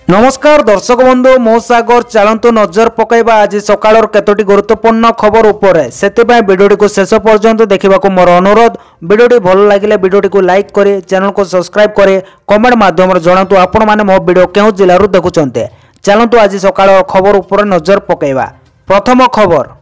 नमस्कार दर्शक बंधु मो सागर चलतु नजर पकईबा आज सकाळ केतोटी गुरुत्वपूर्ण खबर उपरे सेतिबाई वीडियोटी को शेष पर्यंत देखा मोर अनुरोध। वीडियोटी भल लगे वीडियोटी को लाइक करे, चैनल को सब्सक्राइब करे, कमेंट माध्यम जनातु आपण माने मो वीडियो केउ जिल्लारू देखुचंते। चलतु आज सकाळ खबर उपरे नजर पकईबा। प्रथम खबर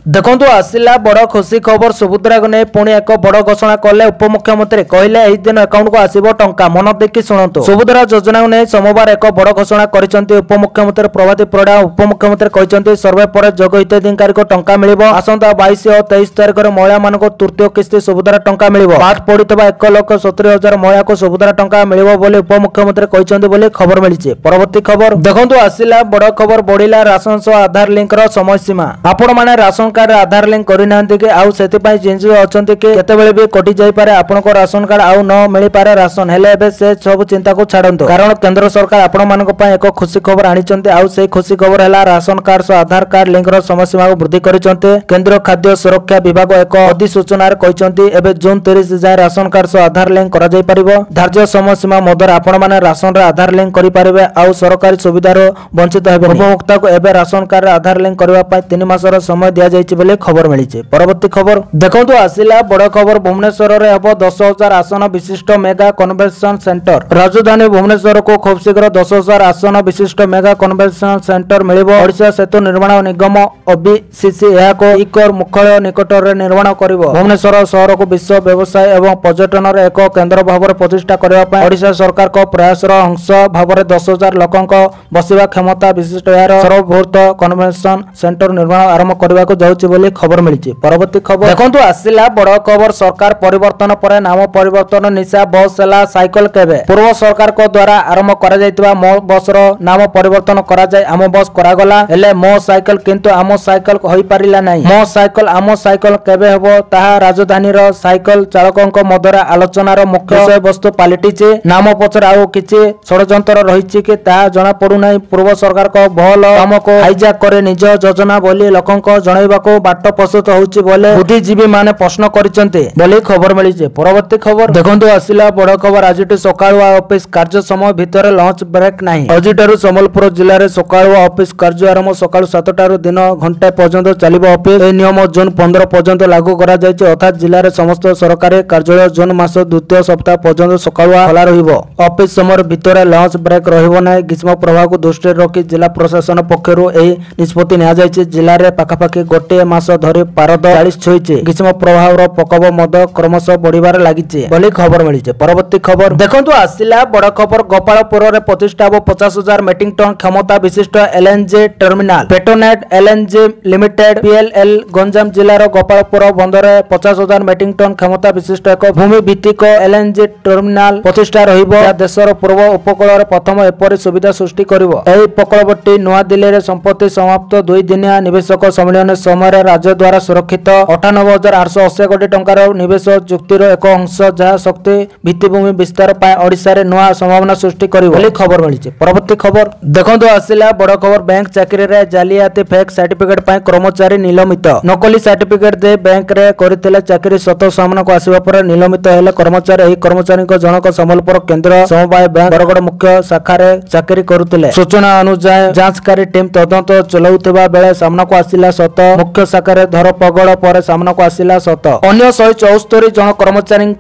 देखंतु आसिला बड़ खुशी खबर। सुभद्रा को नहीं पुणी एक बड़ घोषणा कले उपमुख्यमंत्री कहले एही दिन अकाउंट को आसीबो टंका। मन देखि सुनंतु। सुभद्रा योजना को नहीं सोमवार एक बड़ घोषणा करिसंती उपमुख्यमंत्री प्रभाती परिडा। उपमुख्यमंत्री कहिसंती सर्वे पर जोग हिताधिकारी को टंका मिलिबो। आसंता 22 और 23 तारिख रे महिला मानको तृतीय किस्ती सुभद्रा टंका मिलिबो। पाठ पढितबा 1,70,000 महिला को सुभद्रा टंका मिलिबो बोली उपमुख्यमंत्री कहिसंती बोली खबर मिलिছে। परवर्ती खबर देखंतु आसिला बड़ खबर। बढ़िला राशन सह आधार लिंक रो समय सीमा। आपण माने राशन कार्ड आधार लिंक करिना कि आउ सेति पय जिंजु अछंती कि केतेबेले भी कटि जाई पारे आपनको राशन कार्ड आउ न मिली पारे राशन हेले एबे से सब चिंता को छाडंतो, कारण केंद्र सरकार आपण मानको पय एक खुशी खबर आनिचंती। आउ से खुशी खबर हैला राशन कार्ड सो आधार कार्ड लिंक रो समय सीमा को वृद्धि करिचंती। केंद्रीय खाद्य सुरक्षा विभाग एक अधिसूचना रे कहिचंती एबे जून 30 जाय राशन कार्ड सो आधार लिंक करा जाई परिबो। धार्य समय सीमा मदर आपण माने राशन रे आधार लिंक करि परिबे आउ सरकारी सुविधा रो वंचित हेबे। उपभोक्ता को एबे राशन कार्ड रे आधार लिंक करबा पय 3 मास रो समय दिया जायछि बोले खबर मिली। परवर्ती खबर देखंतु आसिला बड़ खबर। भुवनेश्वर रे हबो 10,000 आसन विशिष्ट मेगा कन्वेंशन सेंटर। राजधानी भुवनेश्वर को खूब शीघ्र 10,000 आसन विशिष्ट मेगा कन्वेंशन सेंटर मिलिबो। ओडिशा सेतु निर्माण निगम ओबीसीसी एहा को इकर मुख्यालय निकट रे निर्माण करिवो। भुवनेश्वर शहर को विश्व व्यवसाय एवं पर्यटन रे एक केंद्र भाବରେ प्रतिष्ठा करबा पय ओडिशा सरकार को प्रयास रो अंश भाବରେ 10,000 लोकंक बसिबा क्षमता विशिष्ट यार सर्वबृहत कन्वेंशन सेंटर निर्माण आरंभ करबा को जाउछि बोली खबर मिली। परवर्ती खबर देखंतु आसिला बड़ खबर। सरकार परिवर्तन पर नाम परिवर्तन निशा बस सेला साइकिल केबे। पूर्व सरकार को द्वारा आरंभ करा जायतिबा मो बस रो नाम परिवर्तन करा जाय आम बस करा गला। हेले मो साइकिल किंतु आम साइकिल होई परिला नाही। मो साइकिल आम साइकिल केबे हेबो ताहा राजधानी रो साइकिल चालकंक मधुर आलोचनार मुख्य विषय वस्तु पालिटिचे। नाम पछर आउ किछि षडयंत्र रहिछि कि ताहा जणा पडु नाही। पूर्व सरकार को भल काम को हाईजैक करे निज योजना बोली लोकंक जणाइबाको बाट प्रस्तुत होउछि बोले बुद्धिजीवी माने प्रश्न करिसंते बोली खबर मिलिছে। परवर्ती खबर देखंतु आसिला बड़ खबर। आजिटु सकाळुआ ऑफिस कार्य समय भितर लंच ब्रेक नाही। आजिटारु संबलपुर जिल्ला रे सकाळुआ ऑफिस कार्य आरंभ सकाळ 7 टारु दिन घंटा पर्यंत चलिबो। ऑफिस ए नियम जून 15 पर्यंत लागू करा जायछि, अर्थात जिल्ला रे समस्त सरकारी कार्यालय जून मास द्वितीय सप्ताह पर्यंत सकाळुआ खोला रहिबो। ऑफिस समय भितर लंच ब्रेक रहिबो नाही। ग्रीष्म प्रभाव को दृष्टि रखी जिला प्रशासन पक्षरु एही निष्पत्ति निया जायछि। जिल्ला रे पाखापाखि गोटे मास धरि पारद 40 छुईचे। ग्रीष्म प्रभाव प्रकोप मद क्रमशः बढ़िबार लागिचे बोली खबर मिलिছে। परवर्ती खबर देखंतु आसिला बड़ खबर। गोपालपुर रे प्रतिष्ठा हो 50,000 मेट्रिक टन क्षमता विशिष्ट LNG terminal. Petronet LNG limited PLL Ganjam जिल्लार गोपालपुर बंदर 50,000 मेट्रिक टन क्षमता विशिष्ट एक भूमि भित्तिक एलएनजी टर्मिनाल प्रतिष्ठा रहिबो। या देशर पूर्व उपकूल रे प्रथम एपरि सुविधा सृष्टि करिवो। एही प्रकल्पटी नुआ दिल्ली रे संपत्ति समाप्त 2 दिनिया निवेशक सम्मेलन समय राज्य द्वारा सुरक्षित 98,880 कोटी टंकार निवेश चुक्तिर एक अंश जहाँ शक्ति भित्तिभूमि विस्तार पाए ओडिशा रे नया संभावना सृष्टि करिवो बोली खबर मिलिছে। परवर्ती खबर देखंतु आसिला बड़ खबर। बैंक चाकरी रे जालियाती फेक सर्टिफिकेट पाए कर्मचारी निलंबित। नकली सर्टिफिकेट दे बैंक रे करितले चाकरी सत सामना को आसीबा पर निलंबित हेले कर्मचारी। एही कर्मचारी को जनक संबलपुर केंद्र समवाय बैंक बरगड़ मुख्य शाखा रे चाकरी करुतले। सूचना अनुसार जांचकारी टीम तदंत चलाउतबा बेले सामना को आसिला सत मुख्य शाखा रे धर पगड़ पर सामना को आसिला सत। अन्य 174 जन कर्मचारी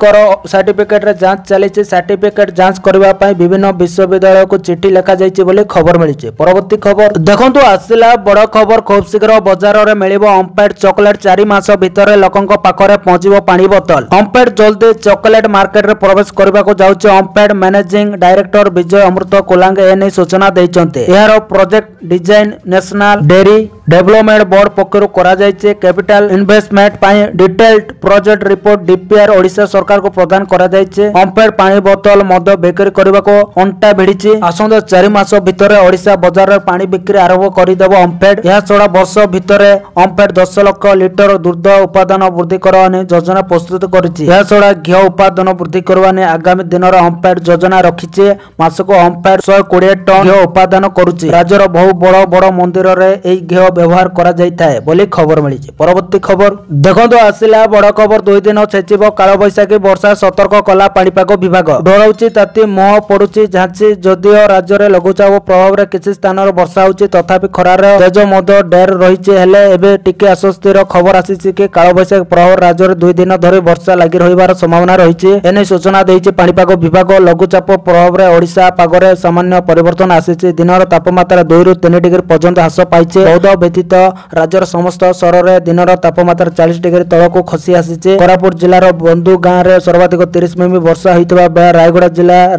सर्टिफिकेट रे जांच चली। सर्टिफिकेट जांच करबा पई विभिन्न विश्वविद्यालय को चिट्ठी लिखा जायछि बोली खबर मिलिছে। परवर्ती खबर देखंतु आसिला बड़ खबर। खूब शीघ्र बाजार रे मिलिबो ओमफेड चॉकलेट। 4 मास भितर लोकंक पाखरे पहुंचिबो पानी बोतल। ओमफेड जल्दी चॉकलेट मार्केट रे प्रवेश करबा को जाउछि। ओमफेड मैनेजिंग डायरेक्टर विजय अमृत कोलांग एने सूचना दैचंते। एहारो project design national dairy development board पक्षरु करा जायछि। कैपिटल इन्वेस्टमेंट पाई detailed project report DPR Odisha सरकार को प्रदान करा जायछि। ओमफेड पानी बोतल मद बिक्री करबा को अंटा भिड़िछि। आसंद 4 मास भितर ओडिशा बाजार रे पानी बिक्री आरंभ करि देबो ओमफेड। यह छोड़ा वर्ष भितर ओमफेड 10 लाख लिटर दूध उत्पादन वृद्धि करवाने योजना प्रस्तुत करिछि। यह छोड़ा घी उत्पादन वृद्धि करवाने आगामी दिन रे ओमफेड योजना रखिछि। मासको ओमफेड 120 टन घी उत्पादन करूछि। राज्यर बहु बड़ बड़ मंदिर रे एही घी व्यवहार करा जाइथाय बोली खबर मिली। परवर्ती खबर देखंतु आसिला बड़ खबर 2 दिन छेचिबो काल बैशाखी वर्षा सतर्क कला पाणीपाग विभाग डरौची ताती मोह पड़ुची झांची जदिओ राज्य में लघुचाप प्रभाव रे किछि स्थान वर्षा होची तथापि खरार तेज मद डेर रही हेले एबे टिके आश्वस्तिर खबर आसी कि काल बैशाखी प्रभाव राज्य में 2 दिन धरी वर्षा लगी रहिबार संभावना रही एने सूचना देइछि पाणीपाग विभाग। लघुचाप प्रभाव रे ओडिशा पागरे सामान्य परिवर्तन आसी दिनर तापमात्रा 2 ରୁ 3 डिग्री पर्यंत ह्रास पाइছে। बौद्ध व्यतीत राज्यर समस्त सहर में दिनर तापमात्रा 40 डिग्री तलक खसी आसी। कोरापुट जिलार बंधु गाँव में सर्वाधिक 30 मिमी वर्षा होइतबा बेला रायगड़ा जिलार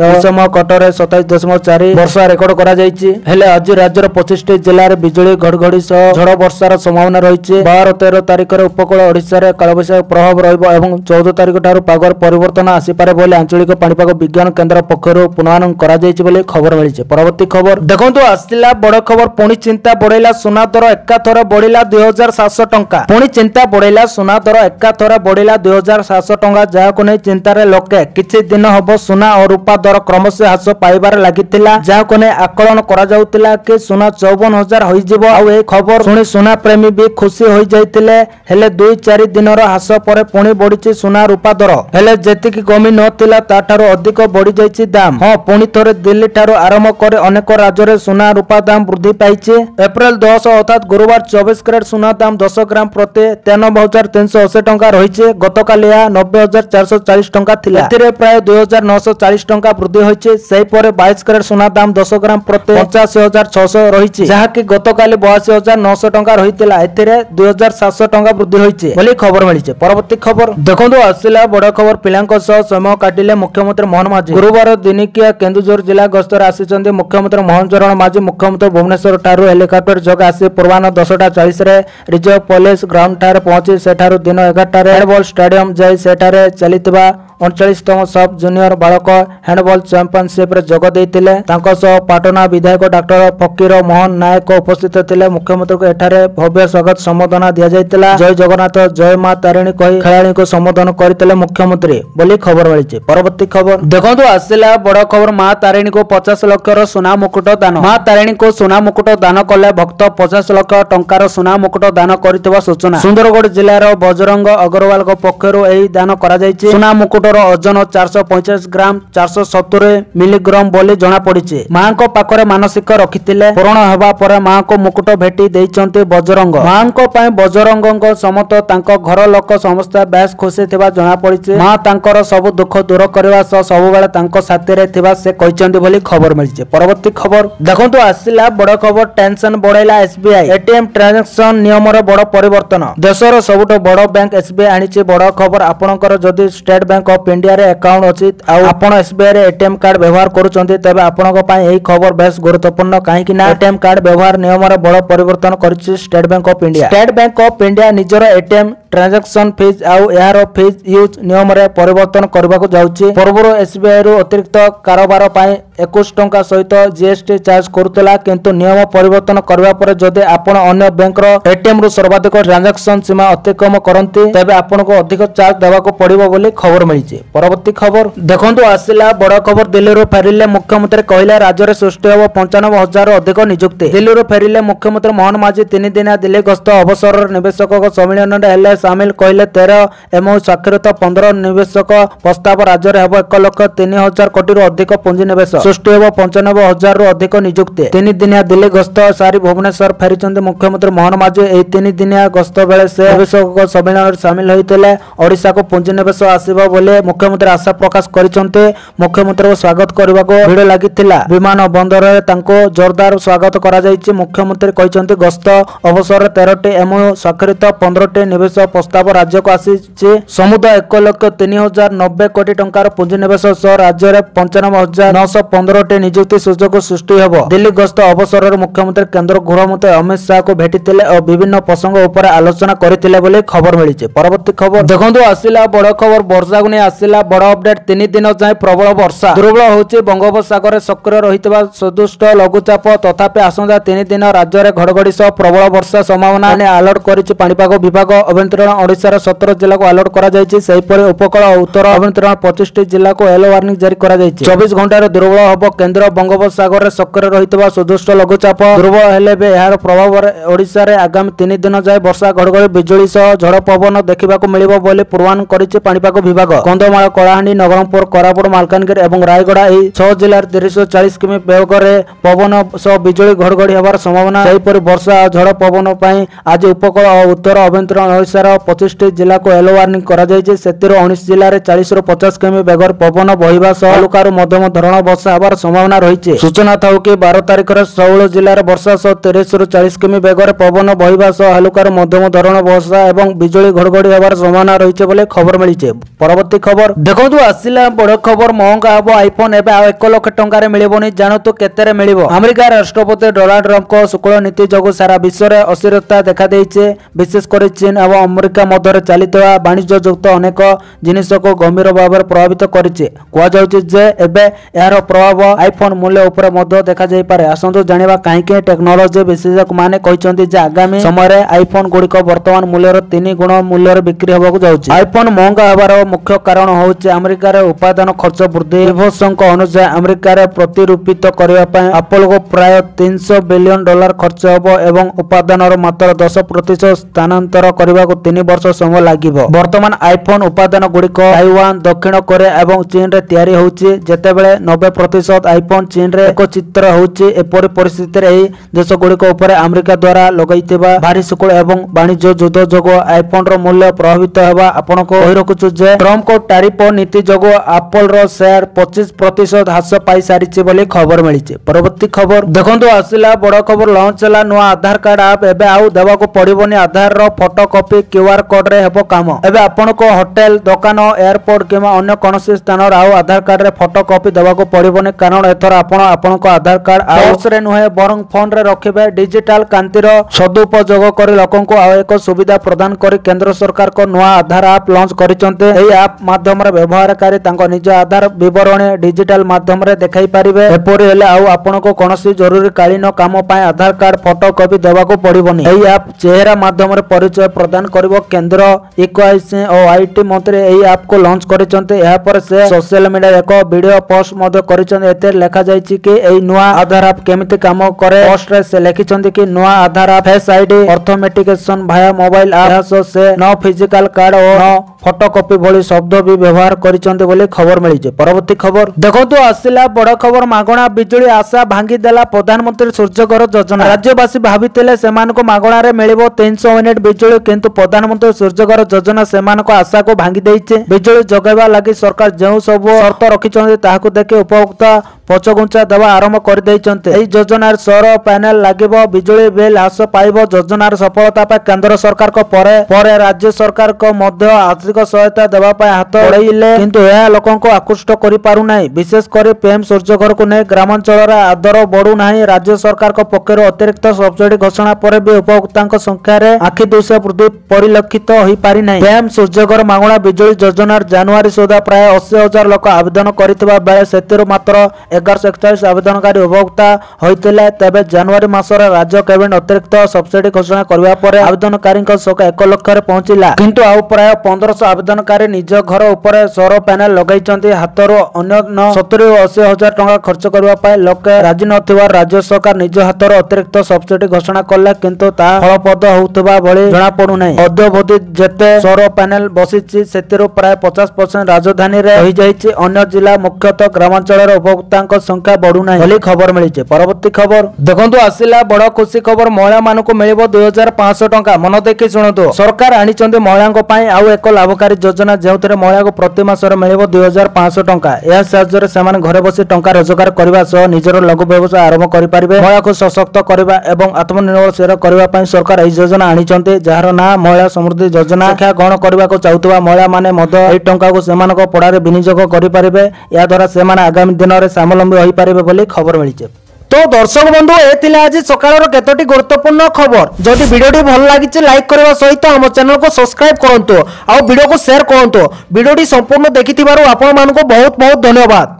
कटर 27.4 वर्षा रेकर्ड करा जायछि। हेले आज राज्यर 25 जिले में बिजुली घड़घड़ी सह झड़ वर्षार संभावना रही। 12-13 तारिख में उपकूल ओडिशा रे कालबैशाखी प्रभाव रहिबो एवं 14 तारिख ठारू पागर परिवर्तन आसीपारे बोली आंचलिक पाणीपाग विज्ञान केन्द्र पक्षरु पूर्वानुमान करा जायछि बोली खबर मिली। परवर्ती खबर देखंतु आसिला बड़ खबर पुणी चिंता बढ़ेला सुना दर एकाथर बढ़िला 2700 टंका। पुणी चिंता बढ़ेला सुना दर एकाथर बढ़िला 2700 टंका जहाको नै चिंतार लोके किछि दिन हबो सुना और रूपा दर क्रमशः ह्रास पाइबार लागितिला जहाको नै आकलन करा जाउतिला कि सुना 54,000 होई जिवो। आ ए खबर सुनी सुना प्रेमी भी खुशी होई जाइतिले हेले 2-4 दिनर ह्रास परे पुणी बढ़िछि सुना रूपा दर हेले जेतिकी कमी नथिला ताठारो अधिक बढ़ी जाइछि दाम। हां पुणी थोरे दिल्ली ठारो आरंभ करे अनेक राज्य रे सुना रूपा दाम वृद्धि पाइछि। एप्रिल 10 अर्थात गुरुवार 24 कैरेट सुना दाम 10 ग्राम प्रति 93,380 टंका रहिछि। गतकाली 90,440 टंका थिला एथिरे प्राय 2,940 टंका वृद्धि होइछि। सेहि परे 22 कैरेट सुना दाम 10 ग्राम प्रति 85,600 रहिछि जहाकि गतकाली 82,900 टंका रहितिला एथिरे 2,700 टंका वृद्धि होइछि बोली खबर मिलिछि। परवर्ती खबर देखंतु आसिला बड़ खबर पिलांक सह समय काटिले मुख्यमंत्री मोहन माझी। गुरुवार दिनिकिया केन्दुझर जिला गस्तर आसिचंदी मुख्यमंत्री मोहन चरण माझी। मुख्यमंत्री भुवनेश्वर ठारू हेलिकॉप्टर जग आसी पूर्वाह्न 10:40 रे रिजर्व पुलिस ग्राउंड ठारे पहुंची सेठारू दिन 11 रे हैंडबॉल स्टेडियम जाई सेठारे चलितबा 39तम सब जूनियर बालक हैंडबॉल चैंपियनशिप रे जग देइतिले। तांको सह पाटना विधायक डॉक्टर फकीर मोहन नायक उपस्थित थिले। मुख्यमंत्री को एठारे भव्य स्वागत संबोधन दिया जाइतिला। जय जगन्नाथ जय मां तारिणी कहि खेलाड़ी को संबोधन करथिले मुख्यमंत्री बोली खबर मिलिछि। परवर्ती खबर देखंतु आसिला बड़ खबर मां तारिणी को 50 लाख रो सुना मुकुट दान। मां तारिणी को सुना मुकुट दान कले भक्त 50 लाख टंकार सुना मुकुट दान करथिबा सूचना सुंदरगढ़ जिल्लार बजरंग अग्रवाल को पक्षरु एही दान करा जायछि। सुना मुकुट ओजन 445 ग्राम 470 मिलीग्राम बोली जना पड़िछि। मां को पाखरे मानसिक रखिथिले पूर्ण हेबा परे मां को मुकुट भेटी देइचंती बजरंग। मां को पय बजरंगଙ୍କ समत तांको घर लोक समस्त बेस खुशी थिबा जना पड़िछि। मां तांकर सब दुख दूर करबा सह सब बेले तांको साथी रे थिबा से कहिचंती बोली खबर मिलिछि। परवर्ती खबर देखंतु आसिला बड़ खबर टेंशन बढ़ेला एसबीआई एटीएम ट्रांजैक्शन नियम रे बड़ परिवर्तन। देशर सबुठ बड़ बैंक एसबीआई आनिछि बड़ खबर। आपनकर जदि स्टेट बैंक ऑफ इंडिया रे अकाउंट अछि आ आपण एसबीआई रे एटीएम कार्ड व्यवहार करूचंती तेबे आपनक पय एही खबर बेस गुरुत्वपूर्ण काहे कि ना एटीएम कार्ड व्यवहार नियम रे बड़ परिवर्तन करिछि State Bank of India. State Bank of India निजर एटीएम ट्रांजैक्शन फीस आउ यार फीस यूज नियम रे परिवर्तन करबाको जाउछि। पूर्वरो एसबीआई रो अतिरिक्त कारोबार पय 21 टंका सहित जीएसटी चार्ज करूतला किंतु नियम परिवर्तन करबा परे जदि आपण अन्य बैंक रो एटीएम रो सर्वाधिक ट्रांजैक्शन सीमा अतिक्रम करंती तेबे आपण को अधिक चार्ज देबाको पड़िबो बोली खबर मिलिछि। परवर्ती खबर देखंतु आसिला बड़ खबर दिल्ली रो फेरिले मुख्यमंत्री कहिला राज्य रे सृष्टि होबो 95,000 रो अधिक नियुक्ति। दिल्ली रो फेरिले मुख्यमंत्री मोहन माझी 3 दिना दिल्ली गस्त अवसर निवेशक सम्मेलन रे हेले शामिल कहिले 13 एमओ स्वाक्षरित 15 निवेशक प्रस्ताव राज्य रे हेबो 1,03,000 कोटी रो अधिक पुंजी निवेश सृष्टि होबो 95,000 रो अधिक नियुक्ति। 3 दिनिया दिल्ली गस्त सारी भुवनेश्वर फेरिचंदी मुख्यमंत्री मोहन माझी। एही 3 दिनिया गस्त बेले से निवेशक सम्मेलन रे शामिल होइतिले। ओडिशा को पुंजी निवेश आसीबो बोले मुख्यमंत्री आशा प्रकाश करिसंते। मुख्यमंत्री को स्वागत करबाको भिड़ लागितिला। विमान बंदर रे तांको जोरदार स्वागत करा जायछि। मुख्यमंत्री कहिसंते गस्त अवसर 13टी एमओ स्वाक्षरित 15टी निवेश प्रस्ताव राज्य को आसीछि। समुदाय 1,03,090 कोटी टंकार पुंजी निवेश सह राज्य रे 95,915टी नियुक्ति सुजोग सृष्टि हेबो। दिल्ली गस्त अवसर रे मुख्यमंत्री केंद्र गृहमंत्री अमित शाह को भेटितिले और विभिन्न प्रसंग ऊपर आलोचना करथिले बोली खबर मिलिछि। परवर्ती खबर देखंतु आसिला बड़ खबर वर्षा गुनी आसिला बड़ अपडेट। 3 दिन जाय प्रबल वर्षा दुर्बल होउछि बंगोपसागर सक्रिय रहितबा सदुष्ट लघुचाप तथापि आसंता 3 दिन राज्य रे घड़घड़ी सह प्रबल वर्षा संभावना ने अलर्ट करिछि पाणीपाग विभाग। अभ्यंतर आभ्यंतरण ओडिशार 17 जिला को अलर्ट करा जायछि। सेहिपरि उपकूल और उत्तर आभ्यंतरण 25 जिला को येलो वार्निंग जारी करा जायछि। 24 घंटा दुर्बल हब केंद्र बंगोपसागर रे सक्रिय रहितबा सुदृष्ट लघुचाप दुर्बल हेले बे यार प्रभाव ओडिशा रे आगामी 3 दिन जाय वर्षा घड़घड़ी बिजुली सह झड़ पवन देखा मिलिबो बोली पूर्वानुमान करिछि पाणीपाग विभाग। कंधमाल कलाहांडी नवरंगपुर कोरापुट मालकानगिरी और रायगड़ा एही 6 जिल्लार 340 किमी बेगरे पवन सह बिजुली घड़घड़ी हेबार संभावना। सेहिपरि वर्षा और झड़ पवन पई आज उपकूल और उत्तर आभ्यंतरण ओडिशार 25 जिला को येलो वार्निंग करा जायछि। सेतिर 19 जिल्ला रे 40 रु 50 किमी बेगर पवन बहिबा सह हल्कारू मध्यम धरण वर्षा हेबार संभावना रहिछि। सूचना थाउ कि 12 तारिख रे 16 जिल्ला रे वर्षा सह 30 रु 40 किमी बेगर पवन बहिबा सह हल्कारू मध्यम धरण वर्षा एवं बिजुली घड़घड़ी हेबार संभावना रहिछि बोले खबर मिलिছে। परवर्ती खबर देखंतु आसिला बड़ खबर महंगा हबो आईफोन एबे 1 लाख टंका रे मिलिबोनी जानतु केते रे मिलिबो। अमेरिका राष्ट्रपति डोनाल्ड ट्रम्प को शुक्ल नीति जगु सारा विश्व रे अस्थिरता देखा देइছে। विशेष कर चीन और अमेरिका मध्य चलितवा वाणिज्य युक्त अनेक जिनिस को गंभीर भाव में प्रभावित करिছে। कुआ जाउछि जे एबे यार प्रभाव आईफोन मूल्य ऊपर मध्य देखा जाई पारे। आसंतु जानिबा काहे के टेक्नोलॉजी विशेषज्ञ माने कहिसंती जे आगामी समय रे आईफोन गुडी को वर्तमान मूल्य रो 3 गुण मूल्य रे बिक्री होबाकू जाउछि। आईफोन महंगा हबार मुख्य कारण होउछि अमेरिका रे उत्पादन खर्च वृद्धि। विभोसंक अनुसार अमेरिका रे प्रतिरूपित करबा पय एप्पल को प्राय $300 बिलियन खर्च होबो एवं उत्पादन रो मात्र 10% स्थानांतर करबा को 3 वर्ष समय लागिबो। वर्तमान आईफोन उत्पादन गुडी को ताइवान दक्षिण कोरिया एवं चीन रे तयारी होउछि। जेतेबेले 90% आईफोन चीन रे एक चित्र होउछि। एपरि परिस्थिति रे एही देश गुडी को ऊपर अमेरिका द्वारा लगाइतेबा भारी शुल्क एवं वाणिज्य युद्ध जोगो आईफोन रो मूल्य प्रभावित हेबा आपण को कहि रखुछु जे ट्रम्प को टैरिफ नीति जोगो एप्पल रो शेयर 25% ह्रास पाई सारिछि बोली खबर मिलिছে। परवर्ती खबर देखंतु आसिला बड़ खबर लॉन्च होला नुआ आधार कार्ड ऐप। एबे आउ देबा को पड़िबोनी आधार रो फोटो कॉपी क्यूआर कोड रे हेबो काम। एबे आपण को होटल दुकान एयरपोर्ट किमा अन्य कोनोसी स्थान रे आउ आधार कार्ड रे फोटो कॉपी देबा को पड़िबोनी कारण एथर आपण को आधार कार्ड आउस रे नुहे बरंग फोन रे रखिबे। डिजिटल कांतिर सदुपयोग करी लोकन को आउ एक सुविधा प्रदान करी केंद्र सरकार को नुआ आधार ऐप लॉन्च करिसंते। एही ऐप माध्यम रे व्यवहारकारी तांको निज आधार विवरणी डिजिटल माध्यम रे देखाई पारिबे। एपरि हेले आउ आपण को कोनोसी जरूरी कालीन काम पाए आधार कार्ड फोटो कॉपी देबा को पड़िबोनी। एही ऐप चेहरा माध्यम रे परिचय प्रदान करिवो। केंद्र इक्वाइसी और आईटी मंत्री एही ऐप को लॉन्च करिसंते। एहा पर से सोशल मीडिया एक वीडियो पोस्ट मध्य करिसंते। एते लेखा जायछि कि एही नुआ आधार ऐप केमिति काम करे। पोस्ट रे से लिखिसंते कि नुआ आधार ऐप फेस आईडी ऑथेंटिकेशन भाया मोबाइल ऐप से न फिजिकल कार्ड और न फोटो कॉपी भली शब्द भी व्यवहार करिसंते बोली खबर मिलिছে। परवर्ती खबर देखंतु आसिला बड़ खबर मागणा बिजुली आशा भांगी देला प्रधानमंत्री सूर्यघर योजना। राज्यवासी भाबितिले सेमान को मागणा रे मिलिबो 300 यूनिट बिजुली किंतु प्रधानमंत्री सूर्यघर योजना सेमान को आशा को भांगी देइছে। बिजुली जगाइबा लागि सरकार जेउ सब शर्त रखिसंते ताहाकु देखि उपभोक्ता पछगुंचा देवा आरंभ कर दैछन्ते। एही योजनार सौर पैनल लागिबो बिजुली बिल ह्रास पाइबो। योजनार सफलता पर केंद्र सरकार को परे राज्य सरकार को मध्य आर्थिक सहायता देवा पाए हाथ बढ़ाइले किंतु यह लोकों को आकृष्ट करि पारु नाही। विशेष कर पीएम सूर्यघर को नै ग्रामांचल रे आदर बढ़ू नाही। राज्य सरकार को पक्षर अतिरिक्त सब्सिडी घोषणा पर भी उपभोक्तांक संख्या रे आखि दुश वृद्धि परिलक्षित होई पारि नाही। पीएम सूर्यघर मागणा बिजुली योजनार जनवरी सुधा प्राय 80,000 लोक आवेदन करितबा बेले सेतिर मात्र 1141 आवेदनकारी उपभोक्ता होइतिले। तबे जनवरी मासर राज्य कैबिनेट अतिरिक्त सब्सिडी घोषणा करबा परे आवेदनकारी संख्या 1 लाख रे पहुंचिला किंतु आउ प्राय 1500 आवेदनकारी निज घर ऊपर सौर पैनल लगाइचंती। हाथरो अन्य 70 और 80 हजार टंका खर्च करबा पाए लोके राजी नथिबा राज्य सरकार निज हाथरो अतिरिक्त सब्सिडी घोषणा करला किंतु ता फलप्रद होउतबा भली जणा पडु नाही। अद्यवधि जेते सौर पैनल बसिछि सेतिरो प्राय 50% राजधानी रे होई जाइछि। अन्य जिला मुख्यतः ग्रामांचल रे उपभोक्तांक संख्या बढ़ू नाही बोली खबर मिलिছে। परवर्ती खबर देखंतु आसिला बड़ खुशी खबर महिला मानको मिलिबो 2500 टंका। मन देखि सुनतु सरकार आनिचंती महिलांक पई आउ एक लाभकारी योजना जेउतरे महिला को प्रति मासरे मिलिबो 2500 टंका। एहा साहाय्य सेमान घरे बसी टंका रोजगार करबा सह निजर लघु व्यवसाय आरंभ करि पारिबे। महिला को सशक्त करबा एवं आत्मनिर्भरशील करबा पई सरकार एही योजना आनिचंती जार ना महिला समृद्धि योजना। शिक्षा ग्रहण करबा को चाहुतबा महिला माने मध्य एही टंका को सेमान को पड़ारे विनियोग करि पारिबे। या द्वारा सेमान आगामी दिन रे स्वावलंबी होई पारिबे बोली खबर मिलिছে। तो दर्शक बंधु ए आज सकाळ केतोटी गुरुत्वपूर्ण खबर। जदि वीडियोटी भल लागिছে लाइक करबा सहित हम चैनल को सब्सक्राइब करंतु आ वीडियो को शेयर करंतु। वीडियोटी संपूर्ण देखिथिबारु आपण मानको बहुत बहुत धन्यवाद।